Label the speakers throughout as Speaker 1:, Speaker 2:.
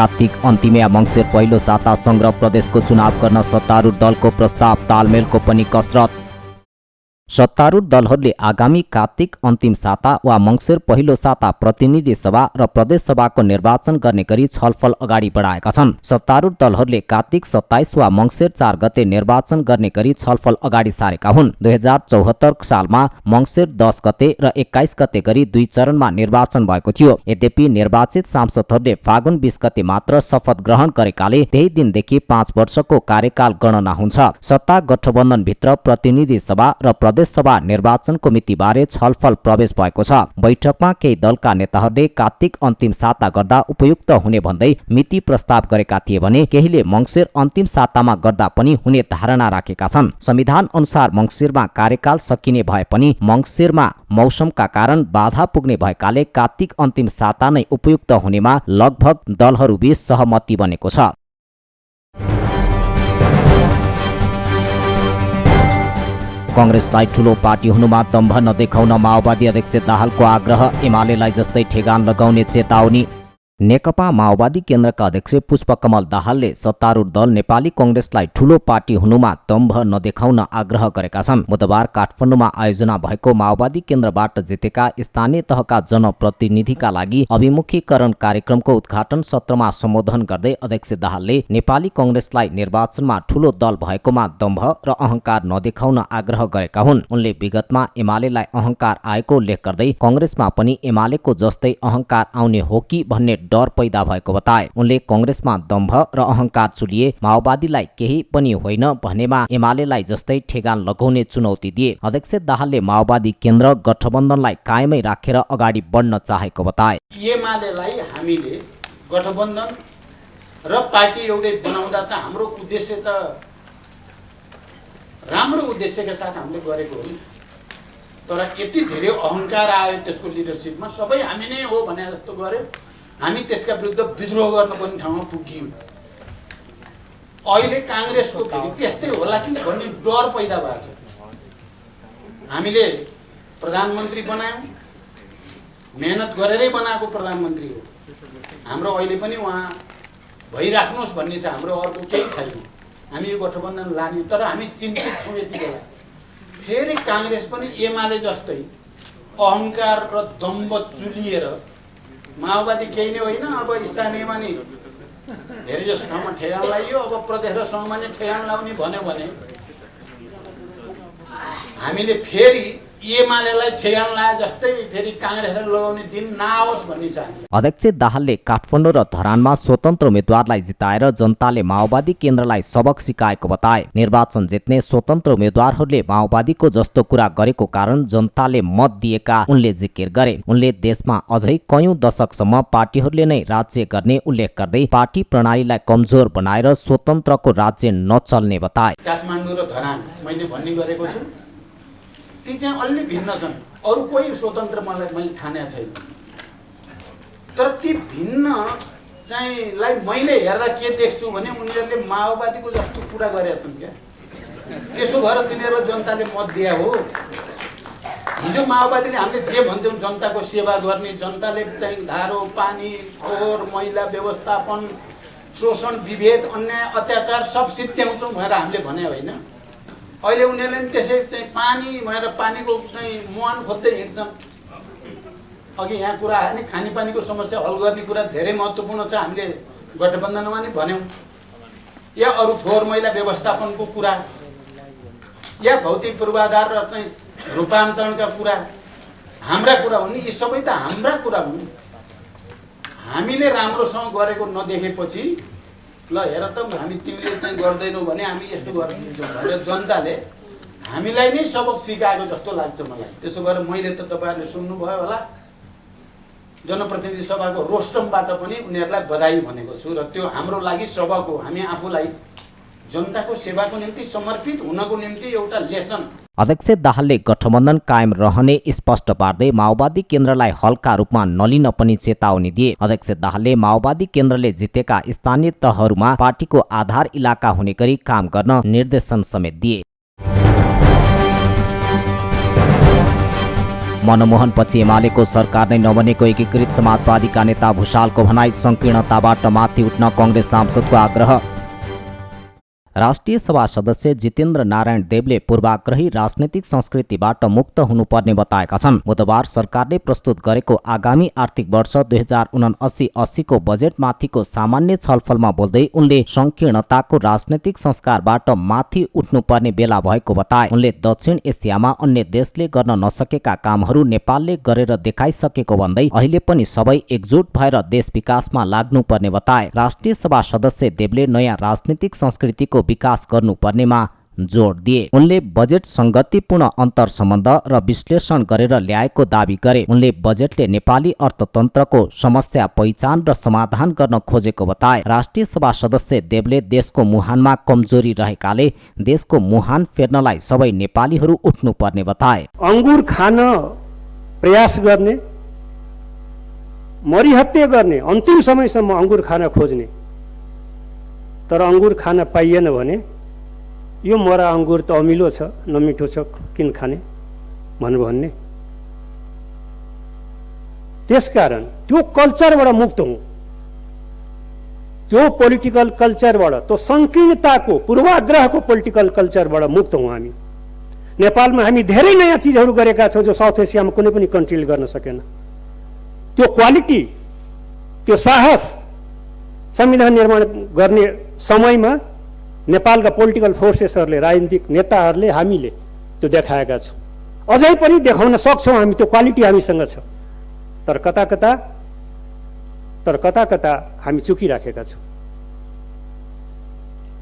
Speaker 1: कार्तिक अन्तिम या मङ्सिर पहिलो साता संघ र प्रदेशको चुनाव गर्न सत्तारूढ दलको प्रस्ताव, तालमेलको पनि कसरत। सत्तारूढ दलहरूले आगामी कार्तिक अन्तिम साता वा मङ्सिर पहिलो साता प्रतिनिधि सभा र प्रदेश सभाको निर्वाचन गर्ने गरी छलफल अगाडि बढाएका छन्। सत्तारूढ दलहरूले कार्तिक 27 वा मङ्सिर 4 गते निर्वाचन गर्ने गरी छलफल अगाडि सारेका हुन्। 2074 सालमा मङ्सिर 10 गते र 21 गते गरी 2 चरणमा निर्वाचन भएको थियो। यद्यपि निर्वाचित सांसदहरूले फागुन 20 गते मात्र शपथ ग्रहण गरेकाले त्यही दिनदेखि 5 वर्षको कार्यकाल गणना हुन्छ। सत्ता गठबन्धनभित्र प्रतिनिधि सभा र प्रदेश सभा निर्वाचनको मितिबारे छलफल प्रवेश भएको छ। बैठकमा केही दलका नेताहरूले कार्तिक अन्तिम साता गर्दा उपयुक्त हुने भन्दै मिति प्रस्ताव गरेका थिए भने केहीले मङ्सिर अन्तिम सातामा गर्दा पनि हुने धारणा राखेका छन्। संविधान अनुसार मङ्सिरमा कार्यकाल सकिने भए पनि मङ्सिरमा मौसमका कारण बाधा पुग्ने भएकाले कार्तिक अन्तिम साता नै उपयुक्त हुनेमा लगभग दलहरूबीच सहमति बनेको छ। कांग्रेसलाई ठूलो पार्टी हुनुमा दम्भ नदेखाउन माओवादी अध्यक्ष दाहालको आग्रह, एमालेलाई जस्तै ठेगान लगाउने चेतावनी। नेकपा माओवादी केन्द्रका अध्यक्ष पुष्पकमल दाहालले सत्तारूढ दल नेपाली कांग्रेसलाई ठूलो पार्टी हुनुमा दम्भ नदेखाउन आग्रह गरेका छन्। बुधबार काठमाडौँमा आयोजना भएको माओवादी केन्द्रबाट जितेका स्थानीय तहका जनप्रतिनिधिका लागि अभिमुखीकरण कार्यक्रमको उद्घाटन सत्रमा सम्बोधन गर्दै अध्यक्ष दाहालले नेपाली कांग्रेसलाई निर्वाचनमा ठूलो दल भएकोमा दम्भ र अहंकार नदेखाउन आग्रह गरेका हुन्। उनले विगतमा एमालेलाई अहंकार आएको उल्लेख गर्दै कांग्रेसमा पनि एमालेको जस्तै अहंकार आउने हो कि भन्ने डर पैदा भएको बताए। उनले कांग्रेसमा दम्भ र अहंकार चुलिए माओवादीलाई केही पनि होइन भनेमा एमालेलाई जस्तै ठेगान लगाउने चुनौती दिए। अध्यक्ष दाहालले माओवादी केन्द्र गठबन्धनलाई कायमै राखेर अगाडि बढ्न चाहेको बताए।
Speaker 2: एमालेलाई हामीले गठबन्धन र पार्टी एउटै बनाउँदा त हाम्रो उद्देश्य त राम्रो उद्देश्यका साथ हामीले गरेको हो, तर यति धेरै अहंकार आयो त्यसको लिडरसिपमा, सबै हामी नै हो भने जस्तो गर्यो। हामी त्यसका विरुद्ध विद्रोह गर्न पनि ठाउँमा पुग्यौँ। अहिले कांग्रेसको फेरि त्यस्तै होला कि भन्ने डर पैदा भएको छ। हामीले प्रधानमन्त्री बनायौँ, मेहनत गरेरै बनाएको प्रधानमन्त्री हो। हाम्रो अहिले पनि उहाँ भइराख्नुहोस् भन्ने छ, हाम्रो अर्को केही छैन। हामी यो गठबन्धन लाने, तर हामी चिन्तित छौँ यति बेला फेरि कांग्रेस पनि एमाले जस्तै अहंकार र दम्भ चुलिएर माओवादी केही नै होइन, अब स्थानीयमा नि धेरै जसो ठाउँमा ठेगान लगाइयो, अब प्रदेश र सङ्घमा नै ठेगान लगाउने भन्यो भने हामीले फेरि एमालेलाई ठेगान लाए जस्तै फेरि कांग्रेसलाई लगाउने दिन नआओस् भन्ने छ।
Speaker 1: अध्यक्ष दाहालले काठमाडौँ र धरानमा स्वतन्त्र उम्मेद्वारलाई जिताएर जनताले माओवादी केन्द्रलाई सबक सिकाएको बताए। निर्वाचन जित्ने स्वतन्त्र उम्मेद्वारहरूले माओवादीको जस्तो कुरा गरेको कारण जनताले मत दिएका उनले जिकिर गरे। उनले देशमा अझै कयौं दशकसम्म पार्टीहरूले नै राज्य गर्ने उल्लेख गर्दै पार्टी प्रणालीलाई कमजोर बनाएर स्वतन्त्रको राज्य नचल्ने बताए।
Speaker 2: काठमाडौँ र धरान मैले भन्ने गरेको छु, ती चाहिँ अलि भिन्न छन्। अरू कोही स्वतन्त्र मैले ठानेको छैन, तर ती भिन्न चाहिँलाई मैले हेर्दा के देख्छु भने उनीहरूले माओवादीको जस्तो कुरा गरेका छन् क्या। त्यसो भएर तिनीहरूलाई जनताले मत दिए हो। हिजो माओवादीले हामीले जे भन्थ्यौँ जनताको सेवा गर्ने, जनताले चाहिँ धारो पानी फोहोर मैला व्यवस्थापन शोषण विभेद अन्याय अत्याचार सब सिद्ध्याउँछौँ भनेर हामीले भने होइन। अहिले उनीहरूले पनि त्यसै चाहिँ पानी भनेर पानीको चाहिँ मुहान खोज्दै हिँड्छन्। अघि यहाँ कुरा आयो नि खानेपानीको समस्या हल गर्ने कुरा धेरै महत्त्वपूर्ण छ, हामीले गठबन्धनमा नि भन्यौँ। या अरू फोहोर मैला व्यवस्थापनको कुरा, या भौतिक पूर्वाधार र चाहिँ रूपान्तरणका कुरा हाम्रा कुरा हुन्। यी सबै त हाम्रा कुरा हुन्। हामीले राम्रोसँग गरेको नदेखेपछि ल हेर त हामी तिमीले चाहिँ गर्दैनौ भने हामी यसो गरिदिन्छौँ भनेर जनताले हामीलाई नै सबक सिकाएको जस्तो लाग्छ मलाई। त्यसो भएर मैले त तपाईँहरूले सुन्नुभयो होला, जनप्रतिनिधि सभाको रोस्टमबाट पनि उनीहरूलाई बधाई भनेको छु र त्यो हाम्रो लागि सबक हो। हामी आफूलाई जनताको सेवाको निम्ति समर्पित हुनको निम्ति एउटा लेसन।
Speaker 1: अध्यक्ष दाहालले गठबन्धन कायम रहने स्पष्ट पार्दै माओवादी केन्द्रलाई हल्का रूपमा नलिन पनि चेतावनी दिए। अध्यक्ष दाहालले माओवादी केन्द्रले जितेका स्थानीय तहहरूमा पार्टीको आधार इलाका हुने गरी काम गर्न निर्देशन समेत दिए। मनमोहनपछि एमालेको सरकार नै नबनेको एकीकृत समाजवादीका नेता भुषालको भनाई। संकीर्णताबाट माथि उठ्न कङ्ग्रेस सांसदको आग्रह। राष्ट्रिय सभा सदस्य जितेन्द्र नारायण देवले पूर्वाग्रही राजनैतिक संस्कृतिबाट मुक्त हुनुपर्ने बताएका छन्। बुधबार सरकारले प्रस्तुत गरेको आगामी आर्थिक वर्ष 2079-80 को बजेटमाथिको सामान्य छलफलमा बोल्दै उनले संकीर्णताको राजनैतिक संस्कारबाट माथि उठ्नुपर्ने बेला भएको बताए। उनले दक्षिण एसियामा अन्य देशले गर्न नसकेका कामहरू नेपालले गरेर देखाइसकेको भन्दै अहिले पनि सबै एकजुट भएर देश विकासमा लाग्नुपर्ने बताए। राष्ट्रिय सभा सदस्य देवले नयाँ राजनीतिक संस्कृतिको विकास गर्नुपर्नेमा जोड दिए। उनले बजेट संगतिपूर्ण अन्तर सम्बन्ध र विश्लेषण गरेर ल्याएको दावी गरे। उनले बजेटले नेपाली अर्थतन्त्रको समस्या पहिचान र समाधान गर्न खोजेको बताए। राष्ट्रिय सभा सदस्य देवले देशको मुहानमा कमजोरी रहेकाले देशको मुहान फेर्नलाई सबै नेपालीहरू उठ्नुपर्ने बताए।
Speaker 3: अंगुर खान प्रयास गर्ने, मरिहत्ते गर्ने, अन्तिम समयसम्म अंगुर खान खोज्ने, तर अंगुर खान पाइएन भने यो मरा अंगुर त अमिलो छ, नमिठो छ, किन खाने भन्ने। त्यसकारण त्यो कल्चरबाट मुक्त हौं, त्यो पोलिटिकल कल्चरबाट, त्यो संकीर्णताको पूर्वाग्रहको पोलिटिकल कल्चरबाट मुक्त हौं। हामी नेपालमा हामी धेरै नयाँ चीजहरू गरेका छौं जो साउथ एसियामा कुनै पनि कन्ट्रीले गर्न सकेन। त्यो क्वालिटी, त्यो साहस संविधान निर्माण गर्ने समयमा नेपालका पोलिटिकल फोर्सेसहरूले, राजनीतिक नेताहरूले, हामीले त्यो देखाएका छौं। अझै पनि देखाउन सक्छौं हामी, त्यो क्वालिटी हामीसँग छ। तर कता कता हामी चुकिराखेका छौं।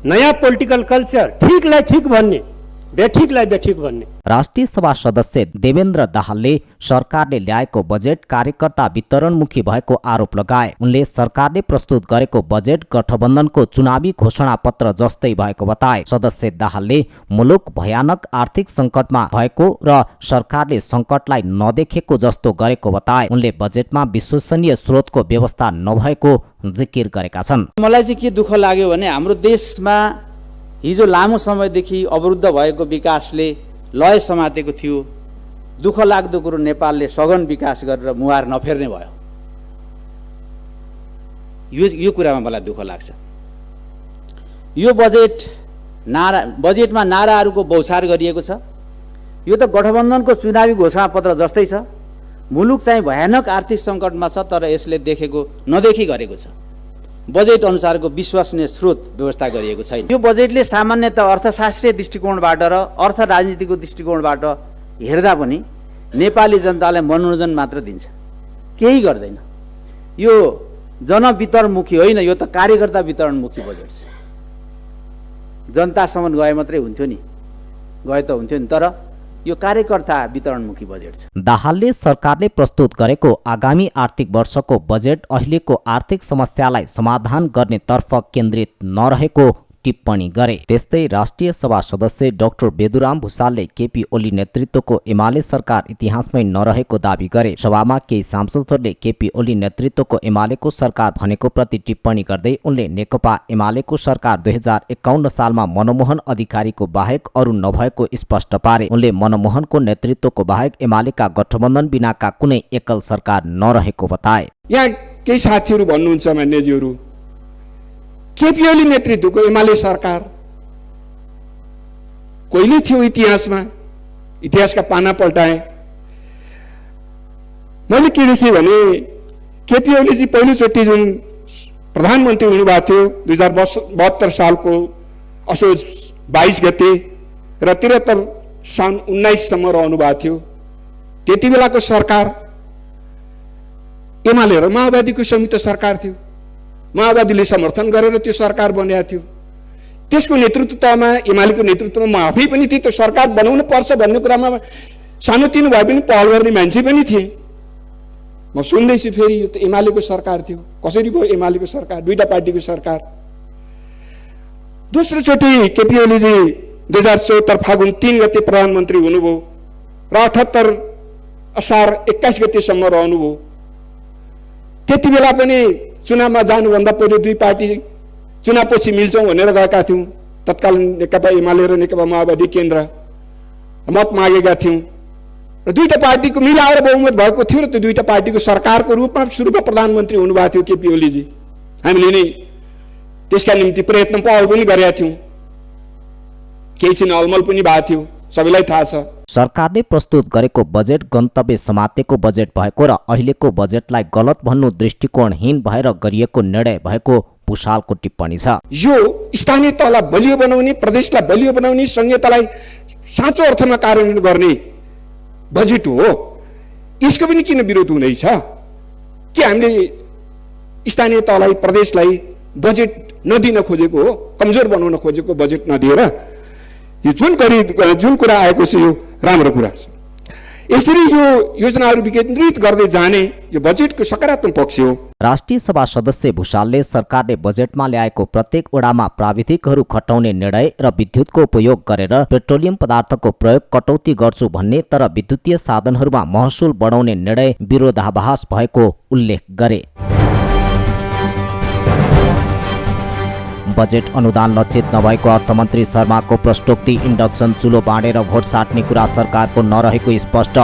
Speaker 3: नयाँ पोलिटिकल कल्चर, ठिकलाई ठिक भन्ने, बेठिकलाई बेठिक भन्ने।
Speaker 1: राष्ट्रिय सभा सदस्य देवेन्द्र दाहालले सरकारले ल्याएको बजेट कार्यकर्ता वितरणमुखी भएको आरोप लगाए। उनले सरकारले प्रस्तुत गरेको बजेट गठबन्धनको चुनावी घोषणा पत्र जस्तै भएको बताए। सदस्य दाहालले मुलुक भयानक आर्थिक संकटमा भएको र सरकारले संकटलाई नदेखेको जस्तो गरेको बताए। उनले बजेटमा विश्वसनीय स्रोतको व्यवस्था नभएको जिकिर गरेका छन्।
Speaker 4: मलाई चाहिँ के दुःख लाग्यो भने हाम्रो देशमा हिजो लामो समयदेखि अवरुद्ध भएको विकासले लय समातेको थियो। दुःख लाग्दो कुरो नेपालले सघन विकास गरेर मुहार नफेर्ने भयो। यो कुरामा मलाई दुःख लाग्छ। यो बजेटमा नाराहरूको बौछार गरिएको छ। यो त गठबन्धनको चुनावी घोषणापत्र जस्तै छ। मुलुक चाहिँ भयानक आर्थिक सङ्कटमा छ, तर यसले नदेखी गरेको छ। बजेट अनुसारको विश्वसनीय स्रोत व्यवस्था गरिएको छैन। यो बजेटले सामान्यतः अर्थशास्त्रीय दृष्टिकोणबाट र अर्थ राजनीतिको दृष्टिकोणबाट हेर्दा पनि नेपाली जनतालाई मनोरञ्जन मात्र दिन्छ, केही गर्दैन। यो जनवितरणमुखी होइन, यो त कार्यकर्ता वितरणमुखी बजेट छ। जनतासम्म गए मात्रै हुन्थ्यो नि, गए त हुन्थ्यो नि, तर यो कार्यकर्ता वितरणमुखी बजेट छ।
Speaker 1: दाहालले सरकारले प्रस्तुत गरेको आगामी आर्थिक वर्षको बजेट अहिलेको आर्थिक समस्यालाई समाधान गर्नेतर्फ केन्द्रित नरहेको टिप्पणी गरे। त्यस्तै राष्ट्रिय सभा सदस्य डाक्टर बेदुराम भुषालले केपी ओली नेतृत्वको एमाले सरकार इतिहासमै नरहेको दावी गरे। सभामा केही सांसदहरूले केपी ओली नेतृत्वको एमालेको सरकार भनेको प्रति टिप्पणी गर्दै उनले नेकपा एमालेको सरकार 2051 सालमा मनमोहन अधिकारीको बाहेक अरू नभएको स्पष्ट पारे। उनले मनमोहनको नेतृत्वको बाहेक एमालेका गठबन्धन बिनाका कुनै एकल सरकार नरहेको बताए।
Speaker 5: यहाँ केही साथीहरू भन्नुहुन्छ, मान्यज्यूहरू, केपी ओली नेतृत्वको एमाले सरकार कहिले थियो इतिहासमा? इतिहासका पाना पल्टाए। मैले के देखेँ भने केपी ओलीजी पहिलोचोटि जुन प्रधानमन्त्री हुनुभएको थियो 2072 सालको असोज 22 गते र 73 सन् 19 सम्म रहनुभएको थियो। त्यति बेलाको सरकार एमाले र माओवादीको संयुक्त सरकार थियो। माओवादीले समर्थन गरेर त्यो सरकार बनेको थियो। त्यसको नेतृत्वमा, एमालेको नेतृत्वमा म आफै पनि थिएँ। त्यो सरकार बनाउनु पर्छ भन्ने कुरामा सानोतिनो भए पनि पहल गर्ने मान्छे पनि थिए। म सुन्दैछु फेरि यो त एमालेको सरकार थियो। कसरी भयो एमालेको सरकार? दुईटा पार्टीको सरकार। दोस्रो चोटि केपी ओलीजी 2074 फागुन 3 गते प्रधानमन्त्री हुनुभयो र 78 असार 21 गतेसम्म रहनुभयो। त्यति बेला पनि चुनावमा जानुभन्दा पहिले दुई पार्टी चुनावपछि मिल्छौँ भनेर गएका थियौँ। तत्कालीन नेकपा एमाले र नेकपा माओवादी केन्द्र मत मागेका थियौँ र र दुईटा पार्टीको मिलाएर बहुमत भएको थियो र त्यो दुईटा पार्टीको सरकारको रूपमा सुरुमा प्रधानमन्त्री हुनुभएको थियो केपी ओलीजी। हामीले नै त्यसका निम्ति प्रयत्न पहल पनि गरेका थियौँ, केही छिन अलमल पनि भएको थियो, सबैलाई थाहा छ।
Speaker 1: सरकारले प्रस्तुत गरेको बजेट गन्तव्य समातेको बजेट भएको र अहिलेको बजेटलाई गलत भन्नु दृष्टिकोणहीन भएर गरिएको निर्णय भएको भुषालको टिप्पणी छ।
Speaker 5: यो स्थानीय तहलाई बलियो बनाउने, प्रदेशलाई बलियो बनाउने, संहितालाई साँचो अर्थमा कार्यान्वयन गर्ने बजेट हो। यसको पनि किन विरोध हुँदैछ? के हामीले स्थानीय तहलाई, प्रदेशलाई बजेट नदिन खोजेको हो, कमजोर बनाउन खोजेको बजेट नदिएर? यो जुन कुरा आएको छ यो राम्रो कुरा छ। यसरी यो योजनाहरू विकेन्द्रित गर्दै जाने यो बजेटको सकारात्मक पक्ष हो।
Speaker 1: राष्ट्रिय सभा सदस्य भुषालले सरकारले बजेटमा ल्याएको प्रत्येक ओडामा प्राविधिकहरू खटाउने निर्णय र विद्युतको उपयोग गरेर पेट्रोलियम पदार्थको प्रयोग कटौती गर्छु भन्ने तर विद्युतीय साधनहरूमा महसुल बढाउने निर्णय विरोधाभास भएको उल्लेख गरे। बजेट अनुदान लक्षित नभएको अर्थमन्त्री शर्माको प्रश्नोक्ति। इन्डक्सन चुलो बाँडेर भोट साट्ने कुरा सरकारको नरहेको स्पष्ट।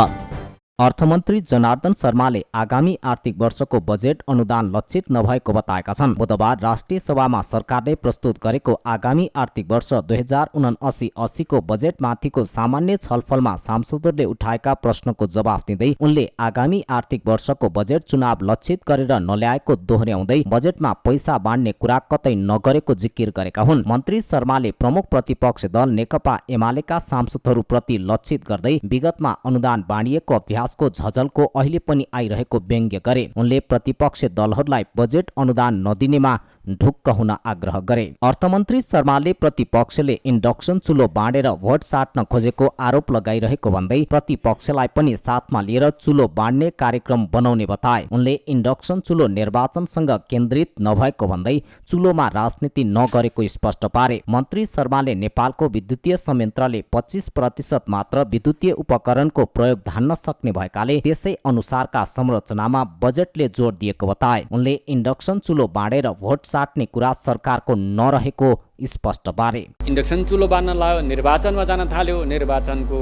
Speaker 1: अर्थमन्त्री जनार्दन शर्माले आगामी आर्थिक वर्षको बजेट अनुदान लक्षित नभएको बताएका छन्। बुधबार राष्ट्रिय सभामा सरकारले प्रस्तुत गरेको आगामी आर्थिक वर्ष 2079-80 को बजेटमाथिको सामान्य छलफलमा सांसदहरूले उठाएका प्रश्नको जवाफ दिँदै उनले आगामी आर्थिक वर्षको बजेट चुनाव लक्षित गरेर नल्याएको दोहोर्याउँदै बजेटमा पैसा बाँड्ने कुरा कतै नगरेको जिकिर गरेका हुन्। मन्त्री शर्माले प्रमुख प्रतिपक्ष दल नेकपा एमालेका सांसदहरूप्रति लक्षित गर्दै विगतमा अनुदान बाँडिएको अभ्यास को झझलको अहिले पनि आइरहेको व्यङ्ग्य गरे। उनले प्रतिपक्ष दलहरूलाई बजेट अनुदान नदिनेमा ढुक्क हुन आग्रह गरे। अर्थमन्त्री शर्माले प्रतिपक्षले इन्डक्सन चुलो बाँडेर भोट साट्न खोजेको आरोप लगाइरहेको भन्दै प्रतिपक्षलाई पनि साथमा लिएर चुलो बाँड्ने कार्यक्रम बनाउने बताए। उनले इन्डक्सन चुलो निर्वाचनसँग केन्द्रित नभएको भन्दै चुलोमा राजनीति नगरेको स्पष्ट पारे। मन्त्री शर्माले नेपालको विद्युतीय संयन्त्रले 25% मात्र विद्युतीय उपकरणको प्रयोग धान्न सक्ने भएकाले त्यसै अनुसारका संरचनामा बजेटले जोड दिएको बताए। उनले इन्डक्सन चुलो बाँडेर भोट साट्ने कुरा सरकारको नरहेको स्पष्ट पारे।
Speaker 6: इन्डक्सन चुलो बाँड्न लाग्यो, निर्वाचनमा जान थाल्यो, निर्वाचनको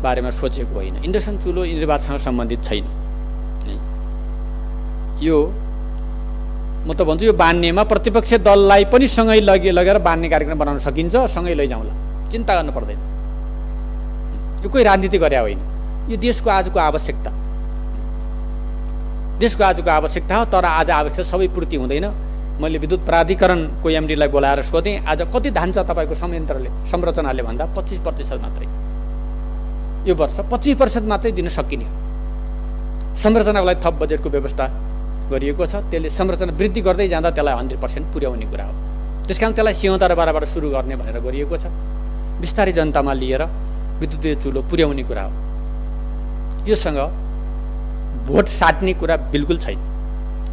Speaker 6: बारेमा सोचेको होइन। इन्डक्सन चुलो निर्वाचनसँग सम्बन्धित छैन। यो म त भन्छु यो बाँड्नेमा प्रतिपक्ष दललाई पनि सँगै लगेर बाँड्ने कार्यक्रम बनाउन सकिन्छ, सँगै लैजाउँला, चिन्ता गर्नु पर्दैन। यो कोही राजनीति गरे होइन, यो देशको आजको आवश्यकता हो। तर आज आवश्यकता सबै पूर्ति हुँदैन। मैले विद्युत प्राधिकरणको एमडीलाई बोलाएर सोधेँ, आज कति धान्छ तपाईँको संरचनाले भन्दा 25% मात्रै। यो वर्ष 25% मात्रै दिन सकिने। संरचनाको लागि थप बजेटको व्यवस्था गरिएको छ। त्यसले संरचना वृद्धि गर्दै जाँदा त्यसलाई 100% पुर्याउने कुरा हो। त्यसकारण त्यसलाई सिंहदरबारबाट सुरु गर्ने भनेर गरिएको छ। बिस्तारै जनतामा लिएर विद्युतीय चुलो पुर्याउने कुरा हो। योसँग भोट साट्ने कुरा बिल्कुल छैन।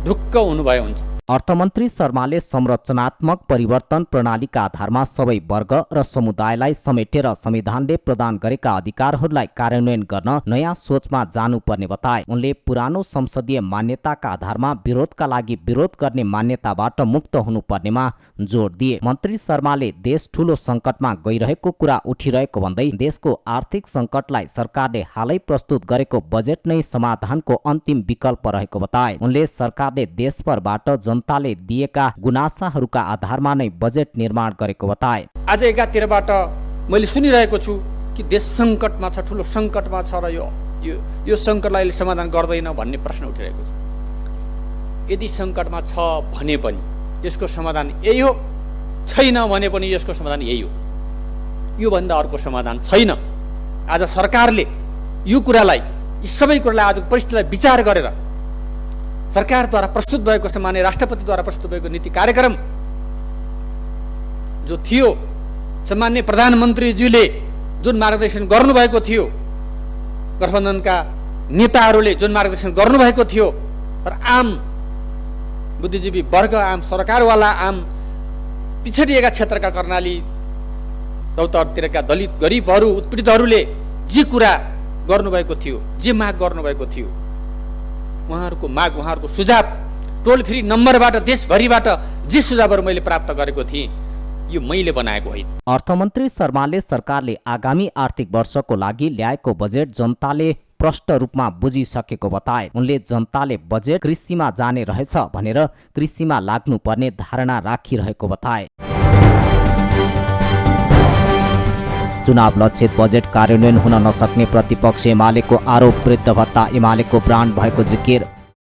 Speaker 6: ढुक्क हुनुभयो हुन्छ।
Speaker 1: अर्थमन्त्री शर्माले संरचनात्मक परिवर्तन प्रणालीका आधारमा सबै वर्ग र समुदायलाई समेटेर संविधानले प्रदान गरेका अधिकारहरूलाई कार्यान्वयन गर्न नयाँ सोचमा जानुपर्ने बताए। उनले पुरानो संसदीय मान्यताका आधारमा विरोधका लागि विरोध गर्ने मान्यताबाट मुक्त हुनुपर्नेमा जोड दिए। मन्त्री शर्माले देश ठूलो सङ्कटमा गइरहेको कुरा उठिरहेको भन्दै देशको आर्थिक सङ्कटलाई सरकारले हालै प्रस्तुत गरेको बजेट नै समाधानको अन्तिम विकल्प रहेको बताए। उनले सरकारले देशभरबाट जनताले दिएका गुनासाहरूका आधारमा नै बजेट निर्माण गरेको बताए।
Speaker 6: आज एकातिरबाट मैले सुनिरहेको छु कि देश सङ्कटमा छ, ठुलो सङ्कटमा छ र यो सङ्कटलाई समाधान गर्दैन भन्ने प्रश्न उठिरहेको छ। यदि सङ्कटमा छ भने पनि यसको समाधान यही हो, छैन भने पनि यसको समाधान यही हो। योभन्दा अर्को समाधान छैन। आज सरकारले यो कुरालाई, यी सबै कुरालाई आजको परिस्थितिलाई विचार गरेर सरकारद्वारा प्रस्तुत भएको, सामान्य राष्ट्रपतिद्वारा प्रस्तुत भएको नीति कार्यक्रम जो थियो, सामान्य प्रधानमन्त्रीज्यूले जुन मार्गदर्शन गर्नुभएको थियो, गठबन्धनका नेताहरूले जुन मार्गदर्शन गर्नुभएको थियो, र आम बुद्धिजीवी वर्ग, आम सरकारवाला, आम पिछडिएका क्षेत्रका कर्णाली, दौतरतिरका दलित, गरिबहरू, उत्पीडितहरूले जे कुरा गर्नुभएको थियो, जे माग गर्नुभएको थियो, उहाँहरूको माग, उहाँहरूको सुझाव टोल फ्री नम्बरबाट देशभरिबाट जे सुझावहरू मैले प्राप्त गरेको थिएँ, यो मैले बनाएको होइन।
Speaker 1: अर्थमन्त्री शर्माले सरकारले आगामी आर्थिक वर्षको लागि ल्याएको बजेट जनताले प्रष्ट रूपमा बुझिसकेको बताए। उनले जनताले बजेट कृषिमा जाने रहेछ भनेर कृषिमा लाग्नुपर्ने धारणा राखिरहेको बताए। चुनाव लक्षित बजेट कार्यान्वयन हुन नसक्ने प्रतिपक्ष एमालेको आरोप। वृद्ध भत्ता एमालेको ब्रान्ड भएको जिकिर।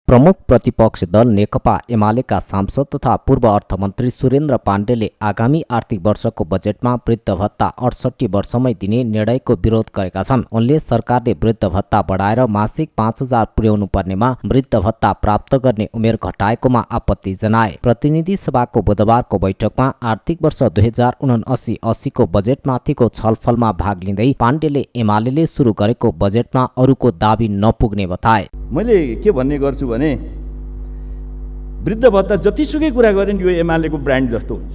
Speaker 1: प्रमुख प्रतिपक्ष दल नेकपा एमालेका सांसद तथा पूर्व अर्थमन्त्री सुरेन्द्र पाण्डेले आगामी आर्थिक वर्षको बजेटमा वृद्ध भत्ता 68 वर्षमै दिने निर्णयको विरोध गरेका छन्। उनले सरकारले वृद्ध भत्ता बढाएर मासिक 5000 पुर्याउनु पर्नेमा वृद्ध भत्ता प्राप्त गर्ने उमेर घटाएकोमा आपत्ति जनाए। प्रतिनिधि सभाको बुधबारको बैठकमा आर्थिक वर्ष 2079-80 को बजेटमाथिको छलफलमा भाग लिँदै पाण्डेले एमालेले सुरु गरेको बजेटमा अरूको दाबी नपुग्ने बताए।
Speaker 7: मैले के भन्ने गर्छु भने वृद्ध भत्ता जतिसुकै कुरा गरे नि यो एमालेको ब्रान्ड जस्तो हुन्छ।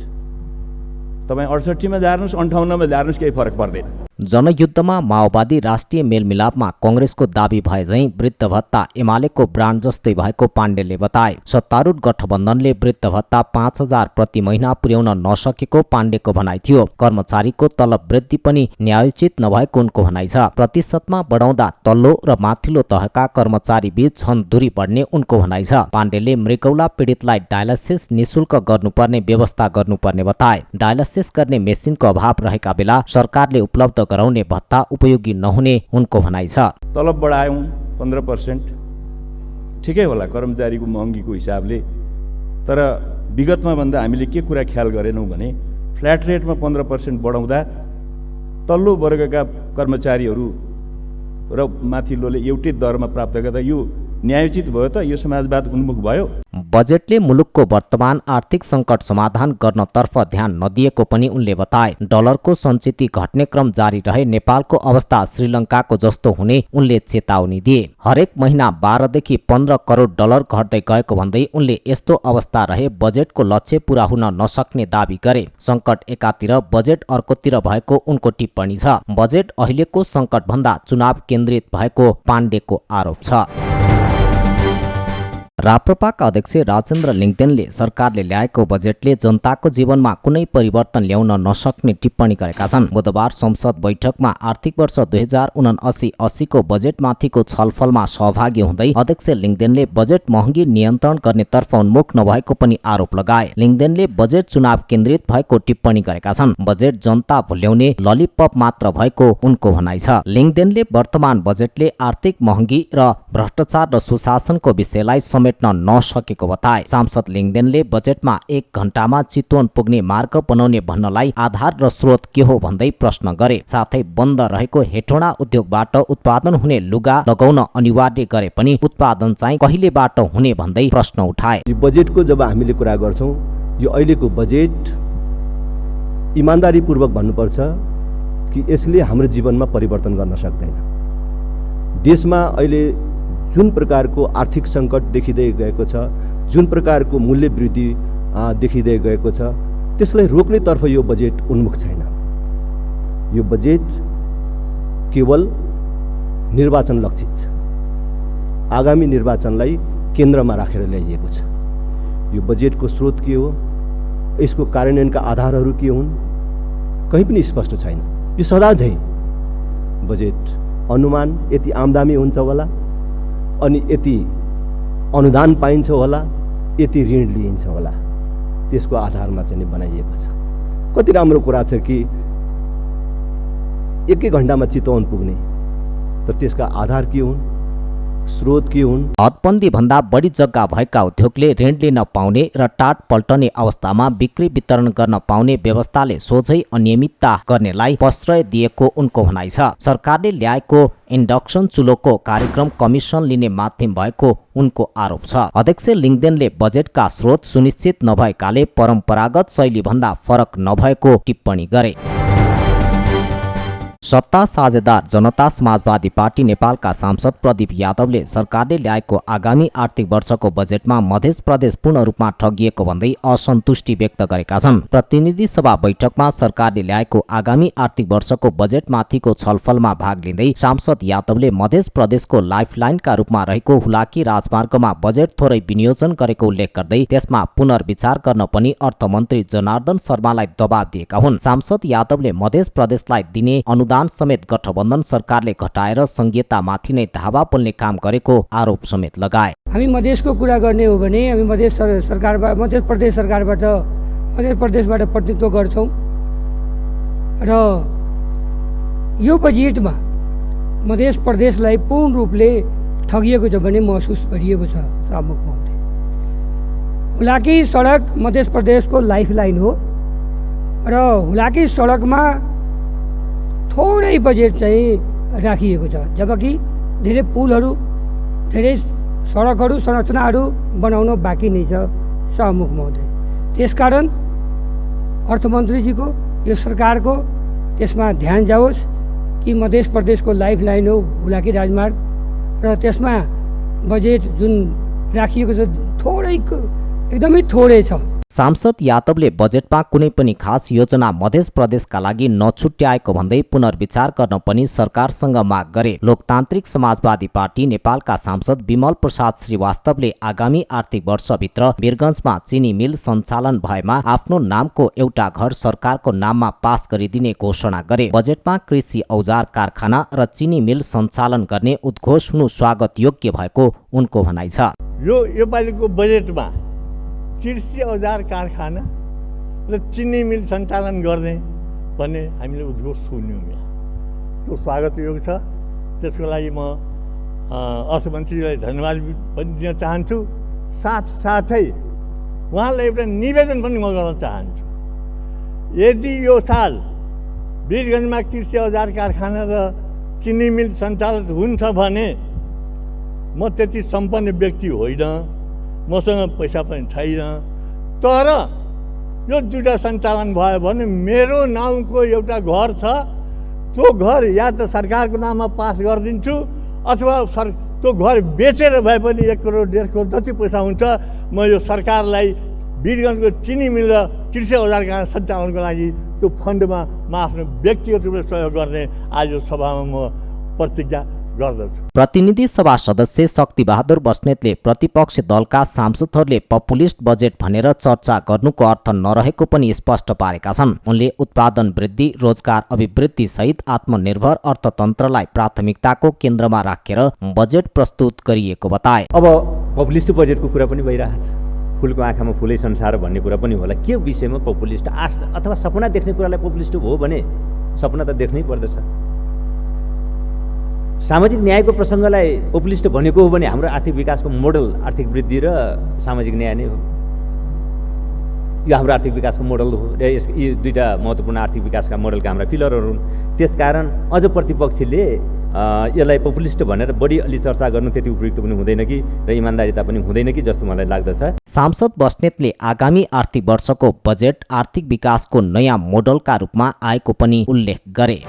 Speaker 7: तपाईँ 68 मा जार्नुहोस् 58 मा जार्नुहोस् केही फरक पर्दैन।
Speaker 1: जनयुद्धमा माओवादी राष्ट्रिय मेलमिलापमा कांग्रेसको दाबी भए झैं वृद्ध भत्ता एमालेको ब्रान्ड जस्तै भएको पाण्डेले बताए। सत्तारूढ गठबन्धनले वृद्ध भत्ता 5000 प्रति महिना पुर्याउन नसकेको पाण्डेको भनाइ थियो। कर्मचारीको तलब वृद्धि पनि न्यायोचित नभएको उनको भनाइ छ। प्रतिशतमा बढाउँदा तल्लो र माथिल्लो तहका कर्मचारी बीच झन दूरी बढ्ने उनको भनाइ छ। पाण्डेले मृगौला पीडितलाई डायलासिस निशुल्क गर्नुपर्ने व्यवस्था गर्नुपर्ने बताए। डायलासिस गर्ने मेसिनको अभाव रहेका बेला सरकारले उपलब्ध गराउने भत्ता उपयोगी नहुने उनको भनाइ छ।
Speaker 7: तलब बढायौं 15%, ठिकै होला कर्मचारीको महँगीको हिसाबले, तर विगतमा भन्दा हामीले के कुरा ख्याल गरेनौं भने फ्ल्याट रेटमा 15% बढाउँदा तल्लो वर्गका कर्मचारीहरू र माथिल्लोले एउटै दरमा प्राप्त गर्दा यो न्यायोचित भयो त? यो समाजवाद उन्मुख भयो?
Speaker 1: बजेटले मुलुकको वर्तमान आर्थिक संकट समाधान गर्नतर्फ ध्यान नदिएको पनि उनले बताए। डलरको सञ्चिति घट्ने क्रम जारी रहे नेपालको अवस्था श्रीलङ्काको जस्तो हुने उनले चेतावनी दिए। हरेक महिना 12 देखि 15 करोड डलर घट्दै गएको भन्दै उनले यस्तो अवस्था रहे बजेटको लक्ष्य पूरा हुन नसक्ने दावी गरे। संकट एकातिर बजेट अर्कोतिर भएको उनको टिप्पणी छ। बजेट अहिलेको संकट भन्दा चुनाव केन्द्रित भएको पाण्डेको आरोप छ। राप्रपाका अध्यक्ष राजेन्द्र लिङदेनले सरकारले ल्याएको बजेटले जनताको जीवनमा कुनै परिवर्तन ल्याउन नसक्ने टिप्पणी गरेका छन्। बुधबार संसद बैठकमा आर्थिक वर्ष 2079-80 को बजेटमाथिको छलफलमा सहभागी हुँदै अध्यक्ष लिङदेनले बजेट महँगी नियन्त्रण गर्नेतर्फ उन्मुख नभएको पनि आरोप लगाए। लिङदेनले बजेट चुनाव केन्द्रित भएको टिप्पणी गरेका छन्। बजेट जनता भुल्याउने ललिपप मात्र भएको उनको भनाइ छ। लिङदेनले वर्तमान बजेटले आर्थिक महँगी र भ्रष्टाचार र सुशासनको विषयलाई समेट्न नसकेको बताए। सांसद लिङदेनले बजेटमा 1 घण्टामा चितवन पुग्ने मार्ग बनाउने भन्नलाई आधार र स्रोत के हो भन्दै प्रश्न गरे। साथै बन्द रहेको हेटौँडा उद्योगबाट उत्पादन हुने लुगा लगाउन अनिवार्य गरे पनि उत्पादन चाहिँ कहिलेबाट हुने भन्दै प्रश्न उठाए।
Speaker 8: यो बजेटको जब हामीले कुरा गर्छौं, यो अहिलेको बजेट इमानदारीपूर्वक भन्नुपर्छ कि यसले हाम्रो जीवनमा परिवर्तन गर्न सक्दैन। देशमा अहिले जुन प्रकारको आर्थिक सङ्कट देखिँदै गएको छ, जुन प्रकारको मूल्य वृद्धि देखिँदै गएको छ, त्यसलाई रोक्नेतर्फ यो बजेट उन्मुख छैन। यो बजेट केवल निर्वाचन लक्षित छ। आगामी निर्वाचनलाई केन्द्रमा राखेर ल्याइएको छ। यो बजेटको स्रोत के हो, यसको कार्यान्वयनका आधारहरू के हुन्, कहीँ पनि स्पष्ट छैन। यो सदा झैँ बजेट अनुमान यति आम्दानी हुन्छ होला, अनि यति अनुदान पाइन्छ होला, यति ऋण लिइन्छ होला, त्यसको आधारमा चाहिँ बनाइएको छ। कति राम्रो कुरा छ कि 1 घण्टामा चितवन पुग्ने, तर त्यसका आधार के हुन्, स्रोत के हुन्?
Speaker 1: हदबन्दी भन्दा बढी जग्गा भएका उद्योगले ऋण लिन पाउने र टाट पल्टने अवस्थामा बिक्री वितरण गर्न पाउने व्यवस्थाले सोझै अनियमितता गर्नेलाई प्रश्रय दिएको उनको भनाइ छ। सरकारले ल्याएको इन्डक्सन चुलोको कार्यक्रम कमिसन लिने माध्यम भएको उनको आरोप छ। अध्यक्ष लिङदेनले बजेटका स्रोत सुनिश्चित नभएकाले परम्परागत शैली भन्दा फरक नभएको टिप्पणी गरे। सत्ता साझेदार जनता समाजवादी पार्टी नेपालका सांसद प्रदीप यादवले सरकारले ल्याएको आगामी आर्थिक वर्षको बजेटमा मध्य प्रदेश पूर्ण रूपमा ठगिएको भन्दै असन्तुष्टि व्यक्त गरेका छन्। प्रतिनिधि सभा बैठकमा सरकारले ल्याएको आगामी आर्थिक वर्षको बजेटमाथिको छलफलमा भाग लिँदै सांसद यादवले मध्य प्रदेशको लाइफलाइनका रूपमा रहेको हुलाकी राजमार्गमा बजेट थोरै विनियोजन गरेको उल्लेख गर्दै त्यसमा पुनर्विचार गर्न पनि अर्थमन्त्री जनार्दन शर्मालाई दबाब दिएका हुन्। सांसद यादवले मध्य प्रदेशलाई दिने अनुदान समेत गठबन्धन सरकारले घटाएर संघीयतामाथि नै धावा पोल्ने काम गरेको आरोप समेत लगाए।
Speaker 9: हामी मधेसको कुरा गर्ने हो भने हामी मध्य प्रदेश सरकारबाट मध्य प्रदेशबाट प्रतिनिधित्व गर्छौँ र यो बजेटमा मध्य प्रदेशलाई पूर्ण रूपले ठगिएको छ भन्ने महसुस गरिएको छ। प्रमुख महोदय, हुलाकी सडक मध्य प्रदेशको लाइफलाइन हो र हुलाकी सडकमा थोरै बजेट चाहिँ राखिएको छ, जबकि धेरै पुलहरू धेरै सडकहरू संरचनाहरू बनाउन बाँकी नै छ। सहमुख महोदय, त्यसकारण अर्थमन्त्रीजीको यो सरकारको त्यसमा ध्यान जाओस् कि मध्य प्रदेशको लाइफलाइन हो हुलाकी राजमार्ग र त्यसमा बजेट जुन राखिएको छ थोरै एकदमै थोरै छ।
Speaker 1: सांसद यादवले बजेटमा कुनै पनि खास योजना मध्य प्रदेशका लागि नछुट्याएको भन्दै पुनर्विचार गर्न पनि सरकारसँग माग गरे। लोकतान्त्रिक समाजवादी पार्टी नेपालका सांसद विमल प्रसाद श्रीवास्तवले आगामी आर्थिक वर्षभित्र वीरगञ्जमा चिनी मिल सञ्चालन भएमा आफ्नो नामको एउटा घर सरकारको नाममा पास गरिदिने घोषणा गरे। बजेटमा कृषि औजार कारखाना र चिनी मिल सञ्चालन गर्ने उद्घोष हुनु स्वागत योग्य भएको उनको भनाइ छ।
Speaker 10: यो पालिको बजेटमा कृषि औजार कारखाना र चिनी मिल सञ्चालन गर्ने भन्ने हामीले उद्घोष सुन्यौँ यहाँ। त्यो स्वागत योग्य छ। त्यसको लागि म अर्थमन्त्रीलाई धन्यवाद पनि दिन चाहन्छु। साथसाथै उहाँलाई एउटा निवेदन पनि म गर्न चाहन्छु। यदि यो साल वीरगञ्जमा कृषि औजार कारखाना र चिनी मिल सञ्चालन हुन्छ भने म त्यति सम्पन्न व्यक्ति होइन, मसँग पैसा पनि छैन, तर यो दुईवटा सञ्चालन भयो भने मेरो नाउँको एउटा घर छ, त्यो घर या त सरकारको नाममा पास गरिदिन्छु अथवा त्यो घर बेचेर भए पनि 1 करोड 1.5 करोड जति पैसा हुन्छ म यो सरकारलाई वीरगञ्जको चिनी मिल र कृषि औजार कारखाना सञ्चालनको लागि त्यो फन्डमा म आफ्नो व्यक्तिगत रूपले सहयोग गर्ने आज यो सभामा म प्रतिज्ञा गर्दछु।
Speaker 1: प्रतिनिधि सभा सदस्य शक्तिबहादुर बस्नेतले प्रतिपक्ष दलका सांसदहरूले पपुलिस्ट बजेट भनेर चर्चा गर्नुको अर्थ नरहेको पनि स्पष्ट पारेका छन्। उनले उत्पादन वृद्धि, रोजगार अभिवृद्धि सहित आत्मनिर्भर अर्थतन्त्रलाई प्राथमिकताको केन्द्रमा राखेर बजेट प्रस्तुत गरिएको बताए।
Speaker 11: अब पपुलिस्ट बजेटको कुरा पनि भइरहेको छ। फुलको आँखामा फुलै संसार भन्ने कुरा पनि होला। के विषयमा पपुलिस्ट आश अथवा सपना देख्ने कुरालाई पपुलिस्ट हो भने सपना त देख्नै पर्दछ। सामाजिक न्यायको प्रसङ्गलाई पपुलिस्ट भनेको हो भने हाम्रो आर्थिक विकासको मोडल आर्थिक वृद्धि र सामाजिक न्याय नै हो। यो हाम्रो आर्थिक विकासको मोडल हो र यी दुईटा महत्त्वपूर्ण आर्थिक विकासका मोडलका हाम्रा पिलरहरू हुन्। त्यसकारण अझ प्रतिपक्षले यसलाई पपुलिस्ट भनेर बढी अलि चर्चा गर्नु त्यति उपयुक्त पनि हुँदैन कि र इमान्दारिता पनि हुँदैन कि जस्तो मलाई लाग्दछ।
Speaker 1: सांसद बस्नेतले आगामी आर्थिक वर्षको बजेट आर्थिक विकासको नयाँ मोडलका रूपमा आएको पनि उल्लेख गरे।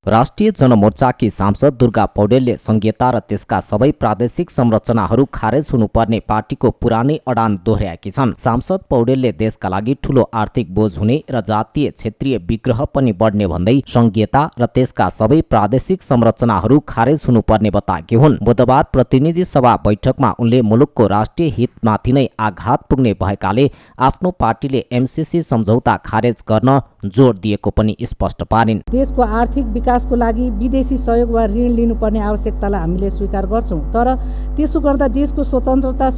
Speaker 1: राष्ट्रिय जनमोर्चाकी सांसद दुर्गा पौडेलले संघीयता र त्यसका सबै प्रादेशिक संरचनाहरू खारेज हुनुपर्ने पार्टीको पुरानै अडान दोहोर्याएकी छन्। सांसद पौडेलले देशका लागि ठूलो आर्थिक बोझ हुने र जातीय क्षेत्रीय विग्रह पनि बढ्ने भन्दै संघीयता र त्यसका सबै प्रादेशिक संरचनाहरू खारेज हुनुपर्ने बताएकी हुन्। बुधबार प्रतिनिधि सभा बैठकमा उनले मुलुकको राष्ट्रिय हितमाथि नै आघात पुग्ने भएकाले आफ्नो पार्टीले एमसीसी सम्झौता खारेज गर्न जोड दिएको पनि स्पष्ट पारिन्।
Speaker 12: देशको आर्थिक विकासको लागि विदेशी सहयोग वा ऋण लिनुपर्ने आवश्यकतालाई हामीले स्वीकार गर्छौं, तर त्यसो गर्दा देशको स्वतन्त्रता,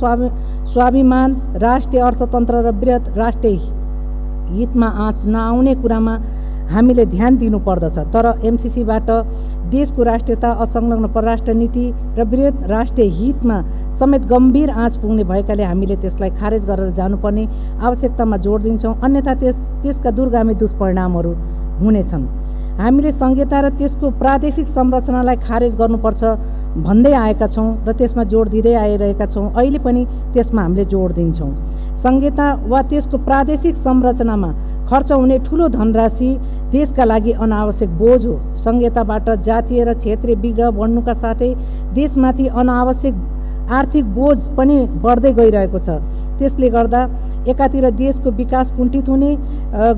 Speaker 12: स्वाभिमान, राष्ट्रिय अर्थतन्त्र र बृहत राष्ट्रिय हितमा आँच नआउने कुरामा हामीले ध्यान दिनुपर्दछ। तर एमसीसीबाट देशको राष्ट्रियता, असंलग्न परराष्ट्र नीति र बृहत राष्ट्रिय हितमा समेत गम्भीर आँच पुग्ने भएकाले हामीले त्यसलाई खारेज गरेर जानुपर्ने आवश्यकतामा जोड दिन्छौँ, अन्यथा त्यसका दूरगामी दुष्परिणामहरू हुनेछन्। हामीले संघीयता र त्यसको प्रादेशिक संरचनालाई खारेज गर्नुपर्छ भन्दै आएका छौँ र त्यसमा जोड दिँदै आइरहेका छौँ। अहिले पनि त्यसमा हामीले जोड दिन्छौँ। संघीयता वा त्यसको प्रादेशिक संरचनामा खर्च हुने ठूलो धनराशि देशका लागि अनावश्यक बोझ हो। संहिताबाट जातीय र क्षेत्रीय विग्रह बढ्नुका साथै देशमाथि अनावश्यक आर्थिक बोझ पनि बढ्दै गइरहेको छ। त्यसले गर्दा एकातिर देशको विकास कुण्ठित हुने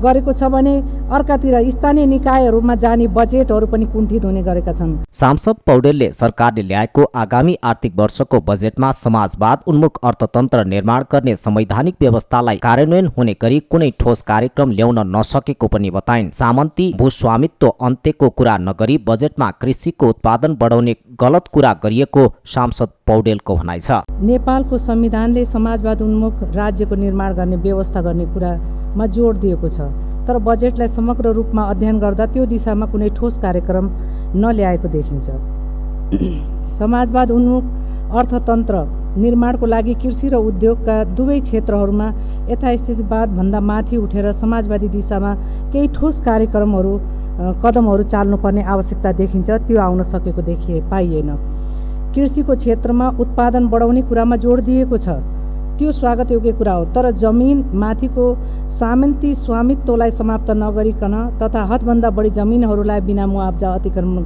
Speaker 12: गरेको छ भने अर्कातिर स्थानीय निकायहरूमा जाने बजेटहरू पनि कुण्ठित हुने गरेका छन्।
Speaker 1: सांसद पौडेलले सरकारले ल्याएको आगामी आर्थिक वर्षको बजेटमा समाजवाद उन्मुख अर्थतन्त्र निर्माण गर्ने संवैधानिक व्यवस्थालाई कार्यान्वयन हुने गरी कुनै ठोस कार्यक्रम ल्याउन नसकेको पनि बताइन्। सामन्ती भूस्वामित्व अन्त्यको कुरा नगरी बजेटमा कृषिको उत्पादन बढाउने गलत कुरा गरिएको सांसद पौडेलको भनाइ छ।
Speaker 12: नेपालको संविधानले समाजवाद उन्मुख राज्यको निर्माण गर्ने व्यवस्था गर्ने कुरामा जोड दिएको छ, तर बजेटलाई समग्र रूपमा अध्ययन गर्दा त्यो दिशामा कुनै ठोस कार्यक्रम नल्याएको देखिन्छ। समाजवाद उन्मुख अर्थतन्त्र निर्माणको लागि कृषि र उद्योगका दुवै क्षेत्रहरूमा यथास्थितिवादभन्दा माथि उठेर समाजवादी दिशामा केही ठोस कदमहरू चाल्नुपर्ने आवश्यकता देखिन्छ। त्यो आउन सकेको पाइएन। कृषिको क्षेत्रमा उत्पादन बढाउने कुरामा जोड दिएको छ, त्यो स्वागत योग्य कुरा हो, तर जमिन माथिको सामन्ती स्वामित्वलाई समाप्त नगरिकन तथा हदभन्दा बढी जमिनहरूलाई बिना मुआब्जा अतिक्रमण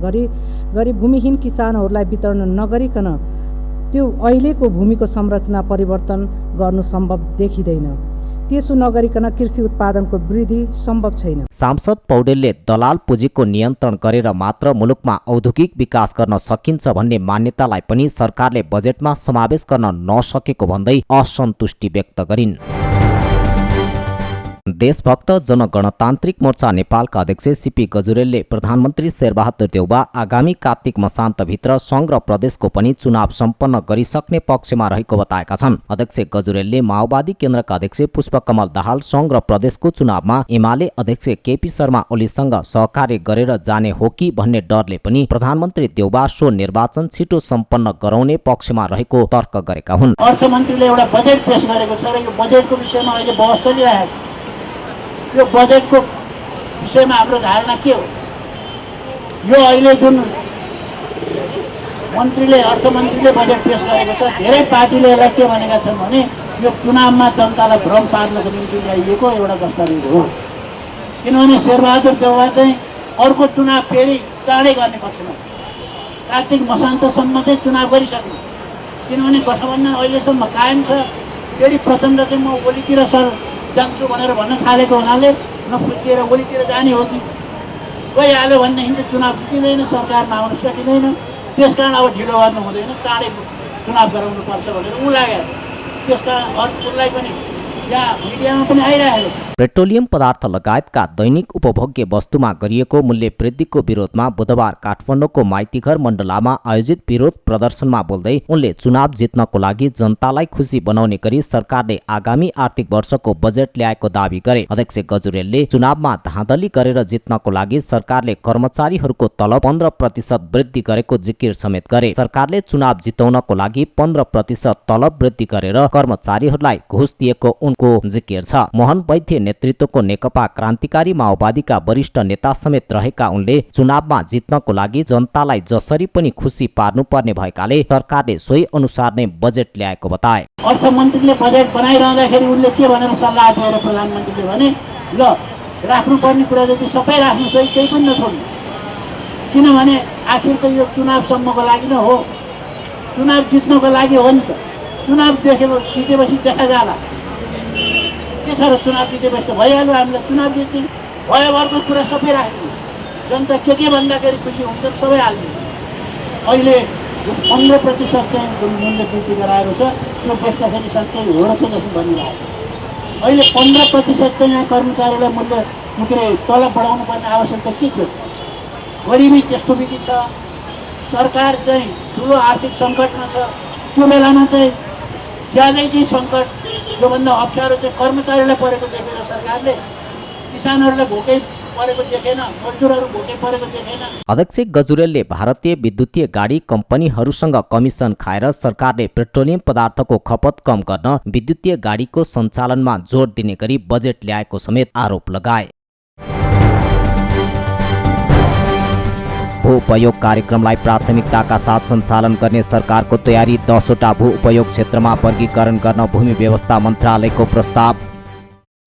Speaker 12: गरी भूमिहीन किसानहरूलाई वितरण नगरिकन त्यो अहिलेको भूमिको संरचना परिवर्तन गर्नु सम्भव देखिँदैन। त्यसो नगरिकन कृषि उत्पादनको वृद्धि सम्भव छैन।
Speaker 1: सांसद पौडेलले दलाल पुँजीको नियन्त्रण गरेर मात्र मुलुकमा औद्योगिक विकास गर्न सकिन्छ भन्ने मान्यतालाई पनि सरकारले बजेटमा समावेश गर्न नसकेको भन्दै असन्तुष्टि व्यक्त गरिन्। देशभक्त जनगणतान्त्रिक मोर्चा नेपालका अध्यक्ष सीपी गजुरेलले प्रधानमन्त्री शेरबहादुर देउबा आगामी कार्तिक मसान्तभित्र सङ्घ र प्रदेशको पनि चुनाव सम्पन्न गरिसक्ने पक्षमा रहेको बताएका छन्। अध्यक्ष गजुरेलले माओवादी केन्द्रका अध्यक्ष पुष्पकमल दाहाल सङ्घ र प्रदेशको चुनावमा एमाले अध्यक्ष केपी शर्मा ओलीसँग सहकार्य गरेर जाने हो कि भन्ने डरले पनि प्रधानमन्त्री देउबा सो निर्वाचन छिटो सम्पन्न गराउने पक्षमा रहेको तर्क गरेका हुन्।
Speaker 13: अर्थमन्त्रीले एउटा बजेट पेश गरेको छ र यो बजेटको विषयमा अहिले बहस चलिरहेको छ। यो बजेटको विषयमा हाम्रो धारणा के हो? यो अहिले जुन अर्थमन्त्रीले बजेट पेश गरेको छ, धेरै पार्टीले यसलाई के भनेका छन् भने यो चुनावमा जनतालाई भ्रम पार्नको निम्ति ल्याइएको एउटा दस्तावेज हो। किनभने शेरबहादुर देउवा चाहिँ अर्को चुनाव फेरि चाँडै गर्ने पक्षमा छ। कार्तिक मसान्तसम्म चाहिँ चुनाव गरिसक्नु, किनभने गठबन्धन अहिलेसम्म कायम छ। फेरि प्रचण्ड चाहिँ म ओलीतिर जान्छु भनेर भन्न थालेको हुनाले नफुत्किएर ओलीतिर जाने हो कि गइहाल्यो भनेदेखि चाहिँ चुनाव जितिँदैन, सरकारमा आउन सकिँदैन। त्यसकारण अब ढिलो गर्नु हुँदैन, चाँडै चुनाव गराउनु पर्छ भनेर ऊ लाग्यो। त्यसकारण अरूलाई पनि यहाँ मिडियामा पनि आइरहेको छ।
Speaker 1: पेट्रोलियम पदार्थ लगायतका दैनिक उपभोग्य वस्तुमा गरिएको मूल्य वृद्धिको विरोधमा बुधबार काठमाडौँको माइतीघर मण्डलामा आयोजित विरोध प्रदर्शनमा बोल्दै उनले चुनाव जित्नको लागि जनतालाई खुसी बनाउने गरी सरकारले आगामी आर्थिक वर्षको बजेट ल्याएको दावी गरे। अध्यक्ष गजुरेलले चुनावमा धाँधली गरेर जित्नको लागि सरकारले कर्मचारीहरूको तलब 15% वृद्धि गरेको जिकिर समेत गरे। सरकारले चुनाव जिताउनको लागि 15% तलब वृद्धि गरेर कर्मचारीहरूलाई घुस दिएको उनको जिकिर छ। मोहन वैद्य नेतृत्वको नेकपा क्रान्तिकारी माओवादीका वरिष्ठ नेता समेत रहेका उनले चुनावमा जित्नको लागि जनतालाई जसरी पनि खुसी पार्नुपर्ने भएकाले सरकारले सोही अनुसार नै बजेट ल्याएको बताए।
Speaker 13: अर्थमन्त्रीले बजेट बनाइरहँदाखेरि उनले के भनेर सल्लाह दिएर प्रधानमन्त्रीले भने ल राख्नुपर्ने कुरा जति सबै राख्नु सही, केही पनि नछोड्नु, किनभने आखिर त यो चुनावसम्मको लागि नै हो, चुनाव जित्नको लागि हो नि त। चुनाव जितेपछि देखा जाला के छ र, चुनाव जितेपछि त भइहाल्यो, हामीलाई चुनाव जित्ने भयो अर्को कुरा सबै राख्नु, जनता के भन्दाखेरि खुसी हुन्छ सबै हाल्नु। अहिले 15% चाहिँ जुन मूल्य वृद्धि गराएको छ त्यो देख्दाखेरि साँच्चै हो रहेछ जस्तो भनिरहेको। अहिले 15% चाहिँ यहाँ कर्मचारीलाई मूल्य के अरे तलब बढाउनु पर्ने आवश्यकता के थियो? गरिबी त्यस्तो विधि छ, सरकार चाहिँ ठुलो आर्थिक सङ्कटमा छ, त्यो बेलामा चाहिँ ज्यादै चाहिँ सङ्कट योभन्दा अप्ठ्यारो चाहिँ कर्मचारीलाई परेको देखेर सरकारले किसानहरूलाई भोकै परेको देखेन, मजदुरहरू भोकै परेको देखेन।
Speaker 1: अध्यक्ष गजुरेलले भारतीय विद्युतीय गाडी कम्पनीहरूसँग कमिसन खाएर सरकारले पेट्रोलियम पदार्थको खपत कम गर्न विद्युतीय गाडीको सञ्चालनमा जोड दिने गरी बजेट ल्याएको समेत आरोप लगाए। भू उपयोग कार्यक्रमलाई प्राथमिकताका साथ सञ्चालन गर्ने सरकारको तयारी, 10 वटा भू उपयोग क्षेत्रमा वर्गीकरण गर्न भूमि व्यवस्था मन्त्रालयको प्रस्ताव।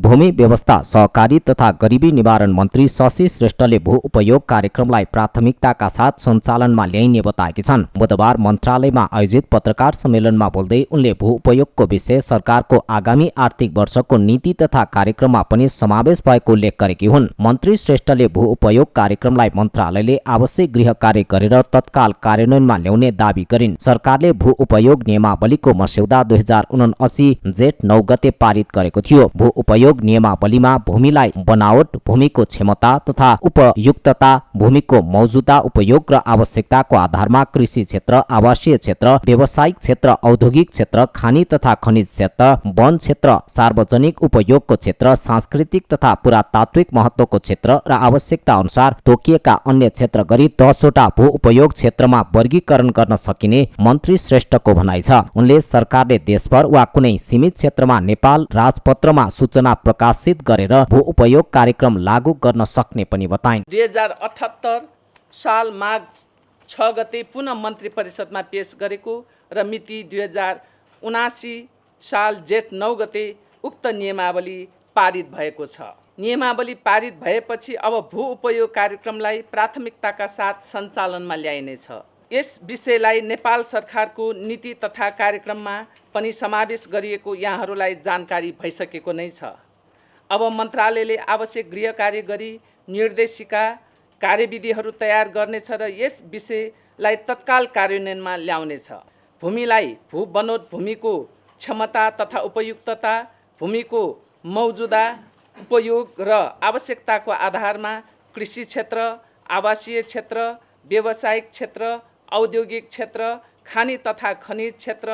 Speaker 1: भू भूमि व्यवस्था सहकारी तथा गरिबी निवारण मन्त्री शशि श्रेष्ठले भू उपयोग कार्यक्रमलाई प्राथमिकताका साथ सञ्चालनमा ल्याइने बताएकी छन्। बुधबार मन्त्रालयमा आयोजित पत्रकार सम्मेलनमा बोल्दै उनले भू उपयोगको विषय सरकारको आगामी आर्थिक वर्षको नीति तथा कार्यक्रममा पनि समावेश भएको उल्लेख गरेकी हुन्। मन्त्री श्रेष्ठले भू उपयोग कार्यक्रमलाई मन्त्रालयले आवश्यक गृह कार्य गरेर तत्काल कार्यान्वयनमा ल्याउने दावी गरिन्। सरकारले भू उपयोग नियमावलीको मस्यौदा 2079 जेठ 9 गते पारित गरेको थियो। भू उपयोग नियमावलीमा भूमिलाई बनावट, भूमिको क्षमता तथा उपयुक्तता, भूमिको मौजुदा उपयोग र आवश्यकताको आधारमा कृषि क्षेत्र, आवासीय क्षेत्र, व्यावसायिक क्षेत्र, औद्योगिक क्षेत्र, खानी तथा खनिज क्षेत्र, वन क्षेत्र, सार्वजनिक उपयोगको क्षेत्र, सांस्कृतिक तथा पुरातात्विक महत्त्वको क्षेत्र र आवश्यकता अनुसार तोकिएका अन्य क्षेत्र गरी 10 वटा भू उपयोग क्षेत्रमा वर्गीकरण गर्न सकिने मन्त्री श्रेष्ठको भनाइ छ। उनले सरकारले देशभर वा कुनै सीमित क्षेत्रमा नेपाल राजपत्रमा सूचना प्रकाशित गरेर भू उपयोग कार्यक्रम लागू गर्न सक्ने पनि बताइन्।
Speaker 14: 2078 साल माघ 6 गते पुनः मन्त्री परिषदमा पेश गरेको र मिति 2079 साल जेठ 9 गते उक्त नियमावली पारित भएको छ। नियमावली पारित भएपछि अब भू उपयोग कार्यक्रमलाई प्राथमिकताका साथ सञ्चालनमा ल्याइनेछ। यस विषयलाई नेपाल सरकारको नीति तथा कार्यक्रममा पनि समावेश गरिएको यहाँहरूलाई जानकारी भइसकेको नै छ। अब मन्त्रालयले आवश्यक गृह कार्य गरी निर्देशिका कार्यविधिहरू तयार गर्नेछ र यस विषयलाई तत्काल कार्यान्वयनमा ल्याउनेछ। भूमिलाई भू बनोट, भूमिको क्षमता तथा उपयुक्तता, भूमिको मौजुदा उपयोग र आवश्यकताको आधारमा कृषि क्षेत्र, आवासीय क्षेत्र, व्यावसायिक क्षेत्र, औद्योगिक क्षेत्र, खानी तथा खनिज क्षेत्र,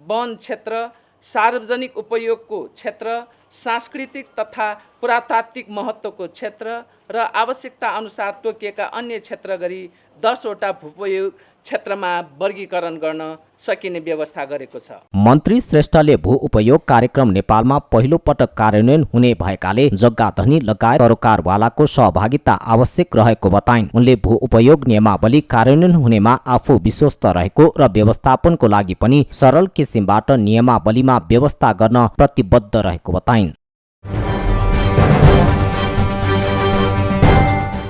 Speaker 14: वन क्षेत्र, सार्वजनिक उपयोगको क्षेत्र, सांस्कृतिक तथा पुरातात्विक महत्त्वको क्षेत्र र आवश्यकता अनुसार तोकिएका अन्य क्षेत्र गरी 10 वटा भूपयोग क्षेत्रमा वर्गीकरण गर्न सकिने व्यवस्था गरेको छ।
Speaker 1: मन्त्री श्रेष्ठले भू उपयोग कार्यक्रम नेपालमा पहिलो पटक कार्यान्वयन हुने भएकाले जग्गा धनी लगायत सरोकारवालाको सहभागिता आवश्यक रहेको बताइन्। उनले भू उपयोग नियमावली कार्यान्वयन हुनेमा आफू विश्वस्त रहेको र व्यवस्थापनको लागि पनि सरल किसिमबाट नियमावलीमा व्यवस्था गर्न प्रतिबद्ध रहेको बताइन्।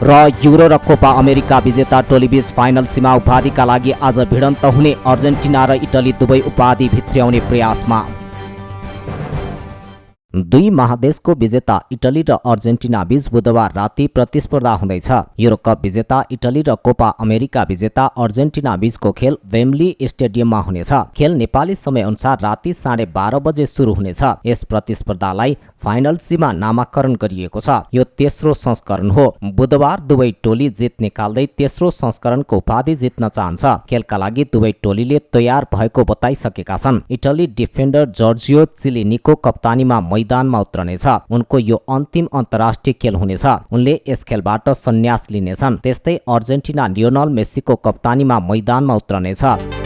Speaker 1: र युरो र कोपा अमेरिका विजेता टोलीबीच फाइनल सीमा उपाधिका लागि आज भिडन्त हुने अर्जेन्टिना र इटली दुवै उपाधि भित्र्याउने प्रयासमा। दुई महादेशको विजेता इटली र अर्जेन्टिना बीच बुधबार राति प्रतिस्पर्धा हुँदैछ। युरोकप विजेता इटली र कोपा अमेरिका विजेता अर्जेन्टिना बीचको खेल वेम्बली स्टेडियममा हुनेछ। खेल नेपाली समय अनुसार राति 12:30 बजे सुरु हुनेछ। यस प्रतिस्पर्धालाई फाइनल सीमा नामाकरण गरिएको छ। यो तेस्रो संस्करण हो। बुधबार दुवै टोली जित निकाल्दै तेस्रो संस्करणको उपाधि जित्न चाहन्छ। खेलका लागि दुवै टोलीले तयार भएको बताइसकेका छन्। इटली डिफेन्डर जर्जियो चिलिनीको कप्तानीमा मैदानमा उत्रनेछ। उनको यो अन्तिम अन्तर्राष्ट्रिय खेल हुनेछ। उनले यस खेलबाट सन्यास लिनेछन्। त्यस्तै अर्जेन्टिना लियोनल मेसीको कप्तानीमा मैदानमा उत्रनेछ।